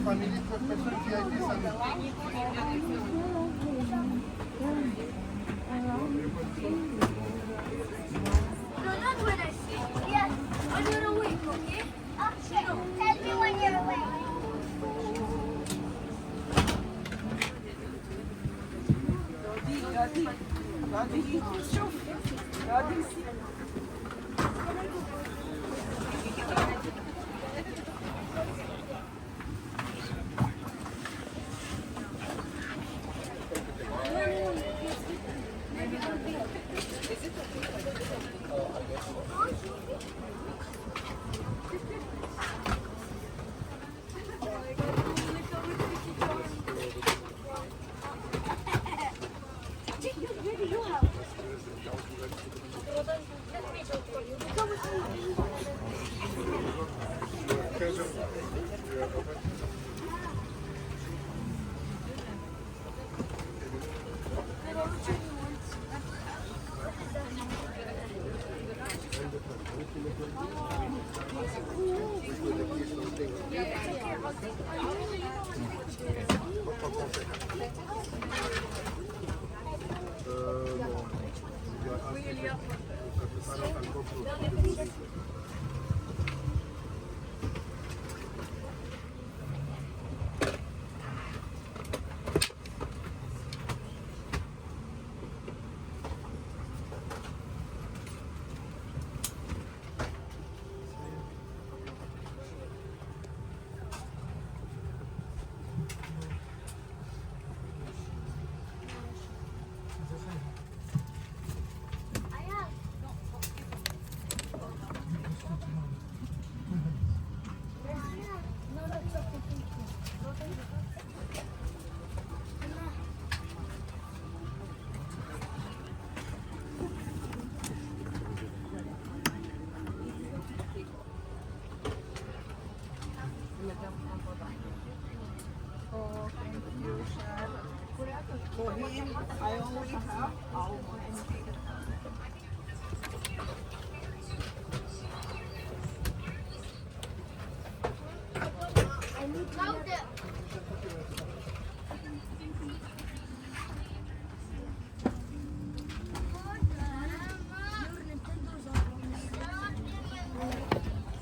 family, 12 person VIP, No, not when I see. Yes, when you're awake, okay? Okay. Tell me when you're awake. For him, I only have almond. Louder.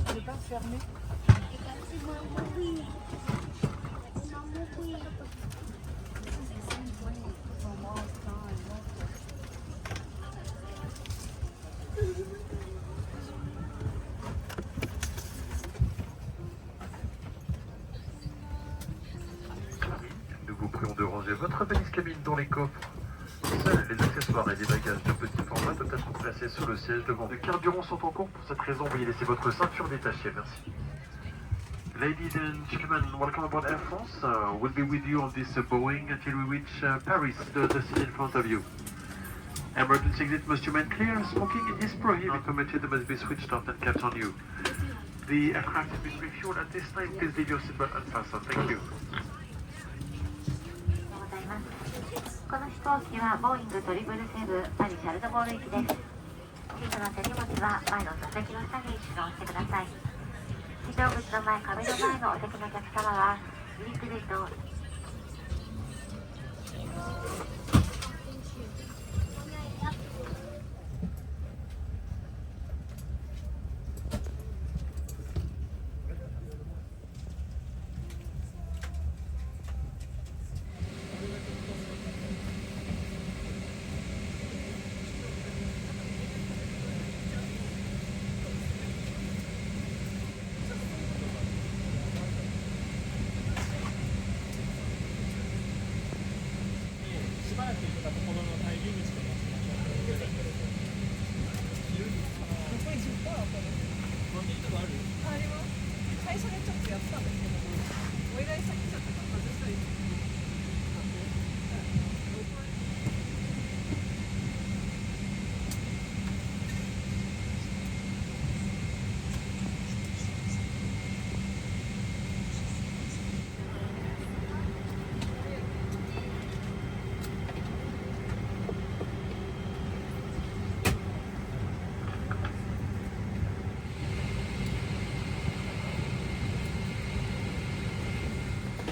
C'est pas fermé. Nous vous prions de ranger votre valise cabine dans les coffres. Seuls les accessoires et les bagages de petit format doivent être placés sous le siège devant. Les carburants sont en cours. Pour cette raison, veuillez laisser votre ceinture détachée. Merci. Ladies and gentlemen, welcome aboard Air France. We'll be with you on this Boeing until we reach Paris, the seat in front of you. Emergency exit must remain clear. Smoking is prohibited. Not permitted. Must be switched off and kept on you. The aircraft has been refueled at this time. Please leave your seatbelt unfastened. Thank you. この飛行機はボーイング777パリ・シャルドボール行きです。シートの手荷物は前の座席の下に収納してください。非常口の前、壁の前のお席のお客様は離陸ゲートをしばらく行ったところのタイミング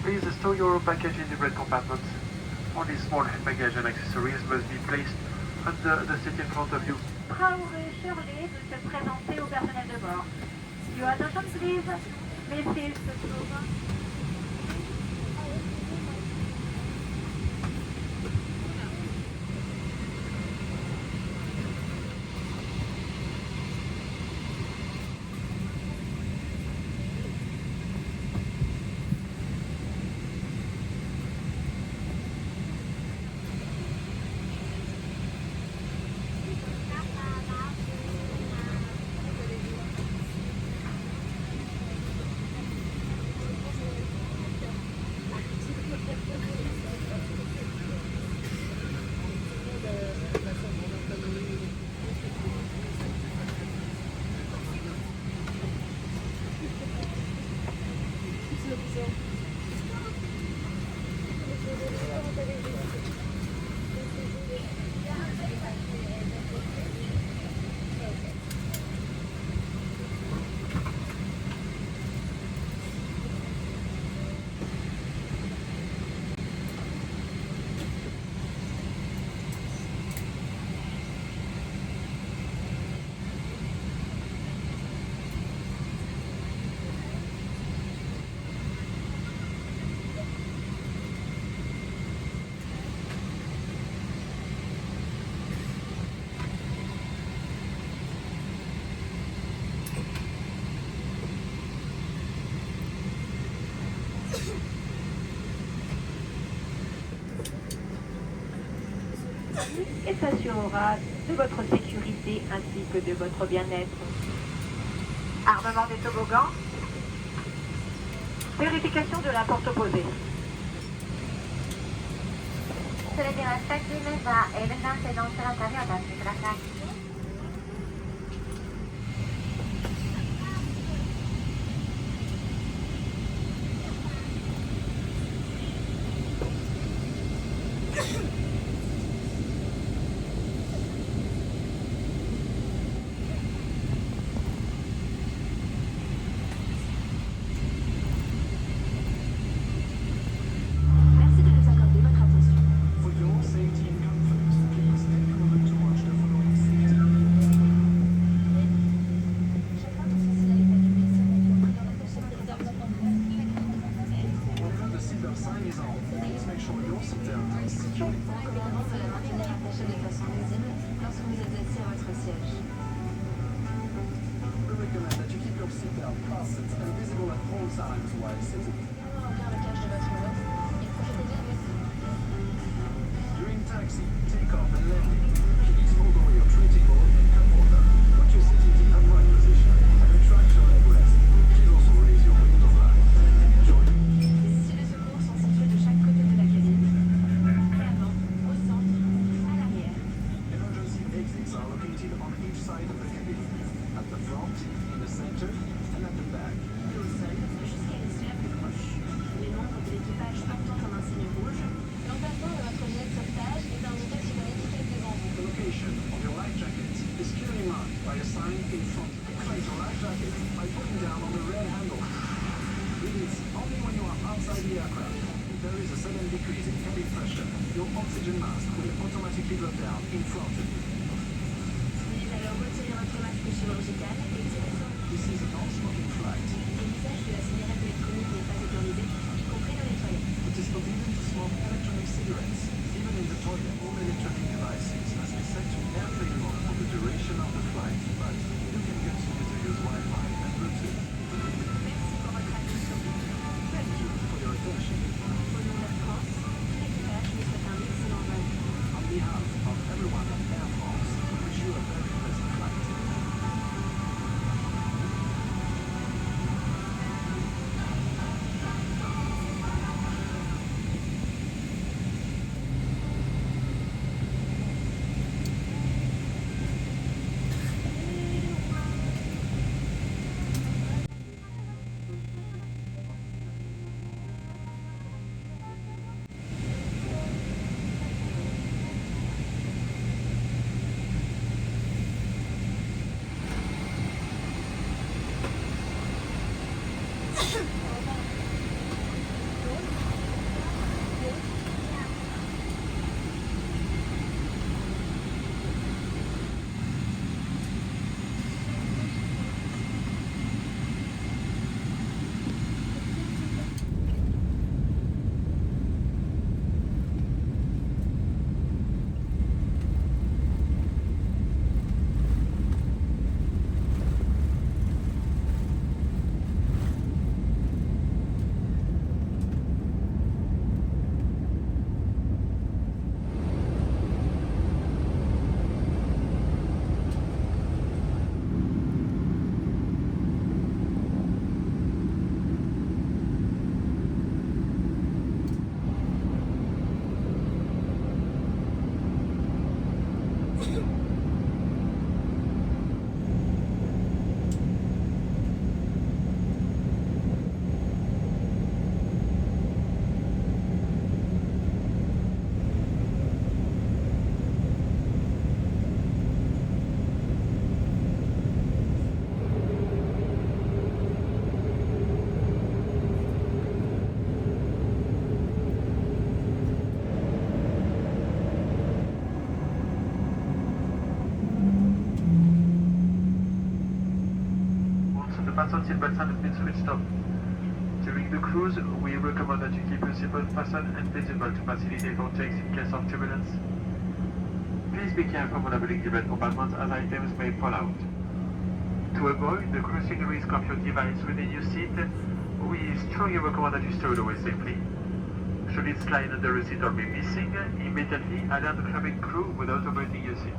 Please store your baggage in the red compartment. Only small hand baggage and accessories must be placed under the seat in front of you. Raoul et Shirley de se présenter au personnel de bord. Your attention please, Mrs. Souza. Et s'assurera de votre sécurité ainsi que de votre bien-être. Armement des toboggans. Vérification de la porte opposée. それではタクシーメンバー、L男性のお姿にお立ちください。During taxi, takeoff and landing, please hold on your trinity board in cup holder. Put your seat in the upright position and retract your leg rest. Please also raise your window line. Enjoy. Les outils de secours sont situés de chaque côté de la cabine, à l'avant, au centre, à l'arrière. Emergency exits are located on each side of the cabin. At the front, in the center, and at the back. Et au sol, jusqu'à l'issue la plus proche. Les membres de l'équipage portant comme un signe rouge. L'emplacement de votre gilet de sauvetage est indiqué sur une étiquette devant vous. The location of your life jacket is clearly marked by a sign in front. Activate your life jacket by putting down on the red handle. It is only when you are outside the aircraft. If there is a sudden decrease in cabin pressure, your oxygen mask will automatically drop down in front of you. Veuillez alors retirer votre masque chirurgical et tirer sur This is a non-smoking flight. l'usage de la cigarette électronique n'est pas autorisé, y compris dans les toilettes. It is forbidden to smoke electronic cigarettes. Even in the toilet, all electronic devices must be set to airplane mode for the duration of the flight, but you can continue to use Wi-Fi and Bluetooth. Merci pour votre attention. Thank you for your attention. Au nom de France, l'équipage vous souhaite un excellent vol. On behalf of everyone at Air France, we wish you a very pleasant flight. front seatbelt sign has been switched off. During the cruise, we recommend that you keep your seatbelt fastened and visible to facilitate our checks in case of turbulence. Please be careful when opening the red compartments as items may fall out. To avoid the cruising risk of your device within your seat, we strongly recommend that you store it away safely. Should it slide under a seat or be missing, immediately alert the cabin crew without operating your seat.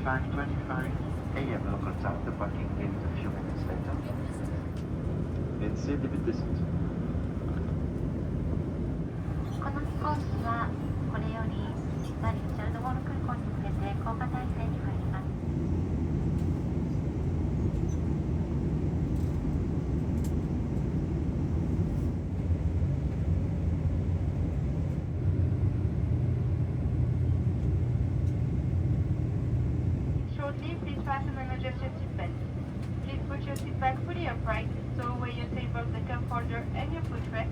5:25 a.m. local time. The parking is a few minutes later. And save the distance. この飛行機はこれよりパリ・シャルドボール空港に向けて降下態勢に入ります。Shortly, please fasten and adjust your seatbelt. Please put your seat back fully upright, so away your table, the cup holder, and your footrest.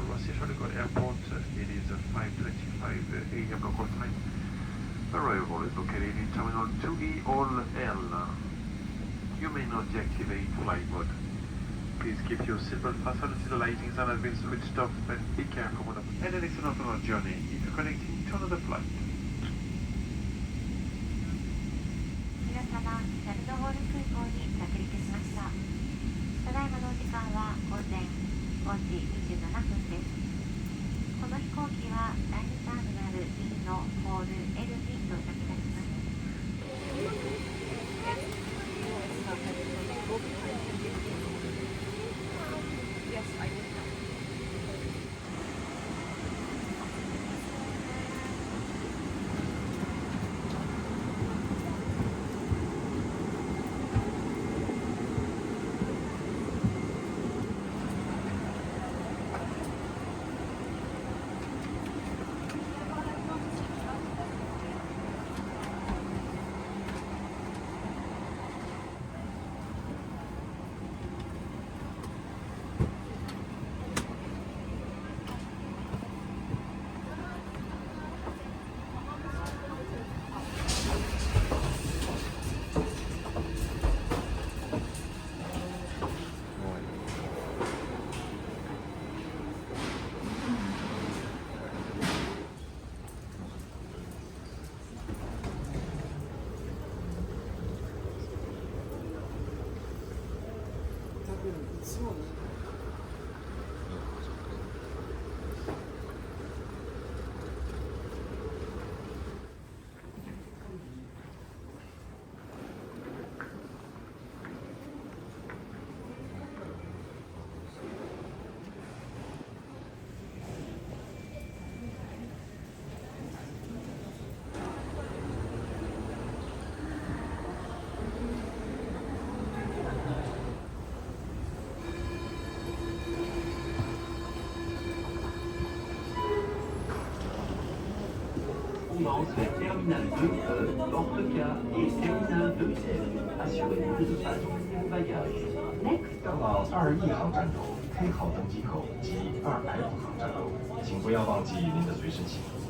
Roissy-Charles de Gaulle Airport. It is a 5:25 a.m. local time. Arrival is located in Terminal 2E Hall L. You may not deactivate flight mode. Please keep your seatbelt fastened until the lighting sign has been switched off, and be careful when and an excellent journey if you're connecting to another flight. 皆様、シャルドボール空港に着陸しました。ただいまのお時間は午前5時27分です。この飛行機は第2ターミナル B のホール L に到着いたします。Yes, I did. Terminal 2E, porte-cas et Terminal 2F. Assurez-vous de ne pas oublier vos bagages. Next. 到21航站楼 K 号登机口及2F航站楼，请不要忘记您的随身行李。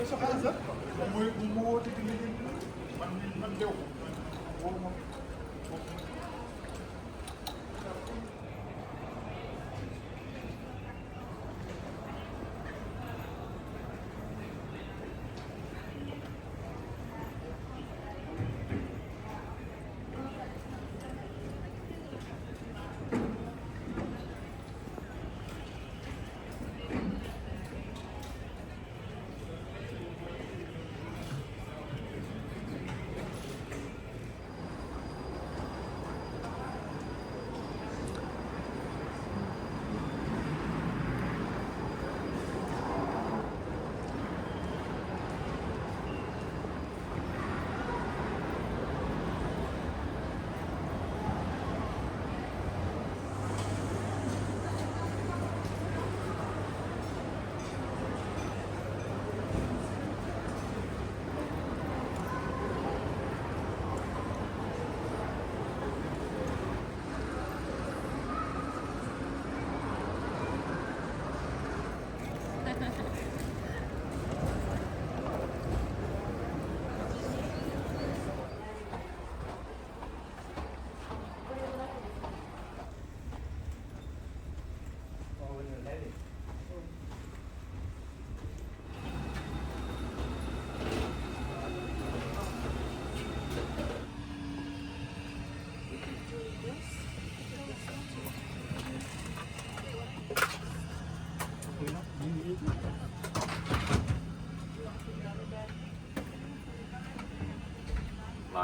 sa casa, umuwi din man daw.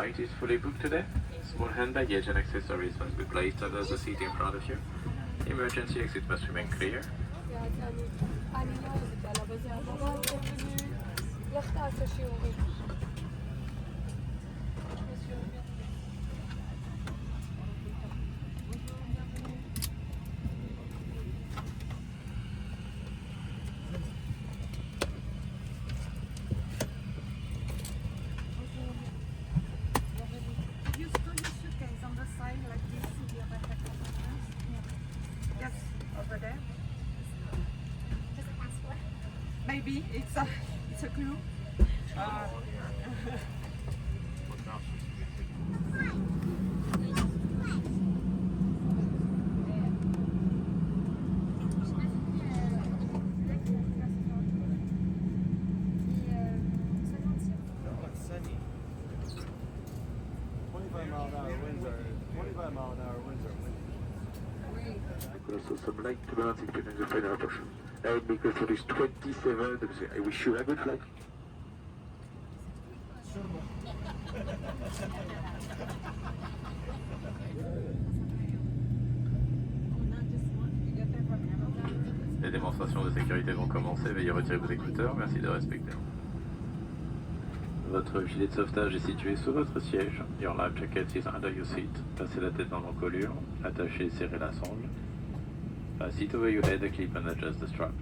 flight is fully booked today. Small hand baggage and accessories must be placed under the seat in front of you. Emergency exit must remain clear. You store your suitcase on the side like this if you have a Yes, over there. Just a passport. Maybe it's a clue. Sunny. 25-mile-an-hour winds are 25-mile-an-hour winds are windy. So some light turbulence including the final approach. And Microsoft is 27. I wish you a good flight. Les démonstrations de sécurité vont commencer. Veuillez retirer vos écouteurs. Merci de respecter. Votre gilet de sauvetage est situé sous votre siège. Your life jacket is under your seat. Passez la tête dans l'encolure. Attachez et serrez la sangle. Seat over your head, clip and adjust the strap.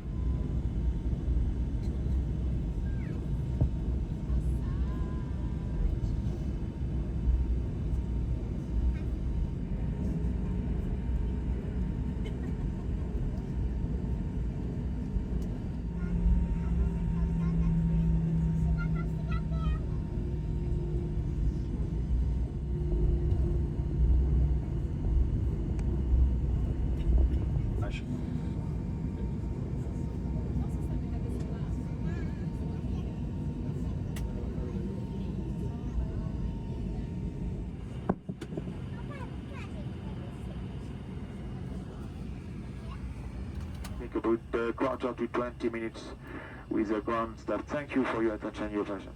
Take about quarter to 20 minutes with the ground staff. Thank you for your attention and your patience.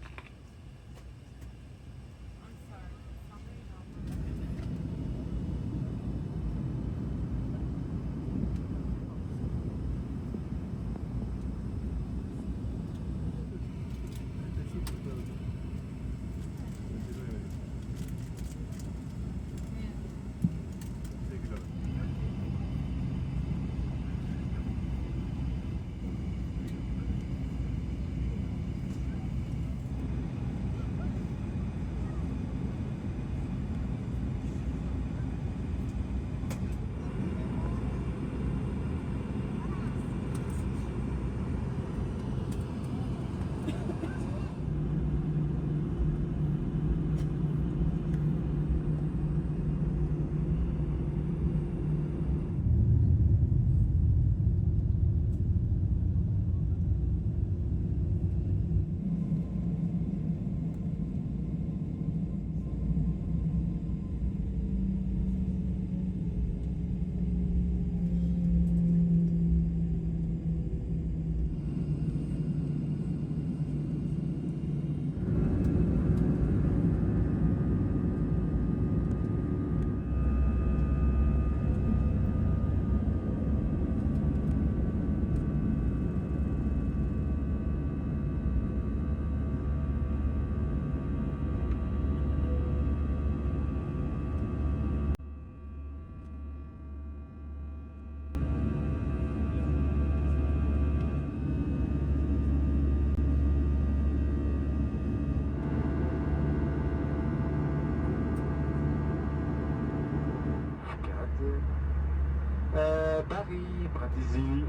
Paris, Brindisi,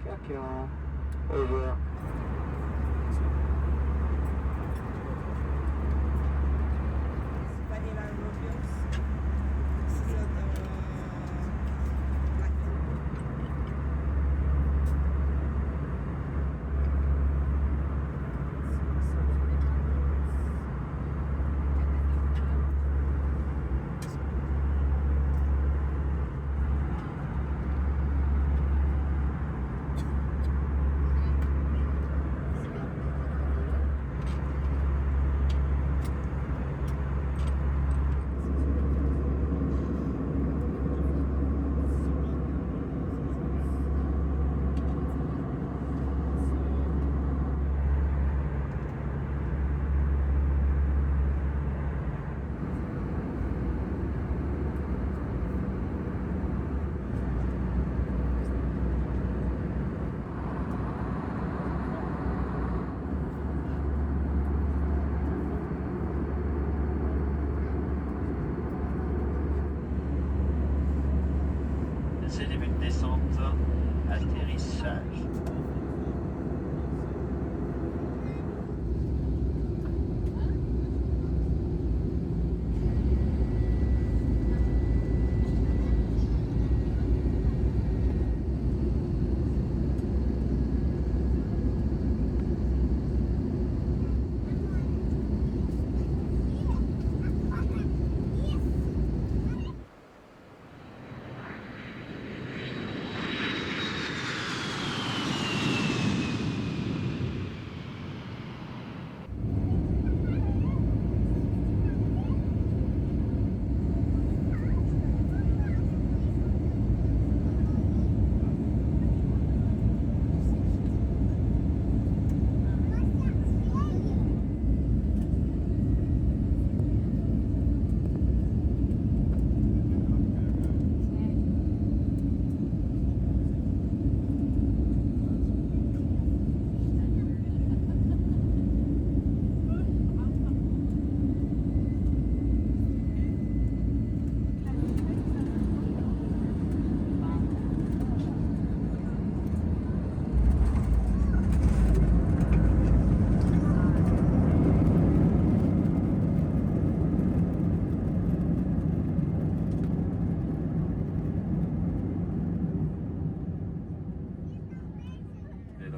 Cacan, over. Vanilla Robios. This is a black descente, atterrissage.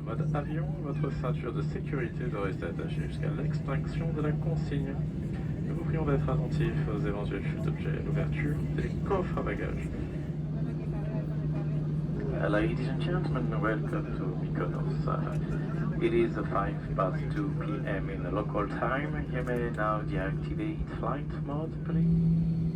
Mode avion, votre ceinture de sécurité doit rester attachée jusqu'à l'extinction de la consigne. Nous vous prions d'être attentifs aux éventuelles chutes d'objets à l'ouverture des coffres à bagages. Ladies and gentlemen, welcome to Mykonos. It is 2 p.m. in the local time. You may now deactivate flight mode, please.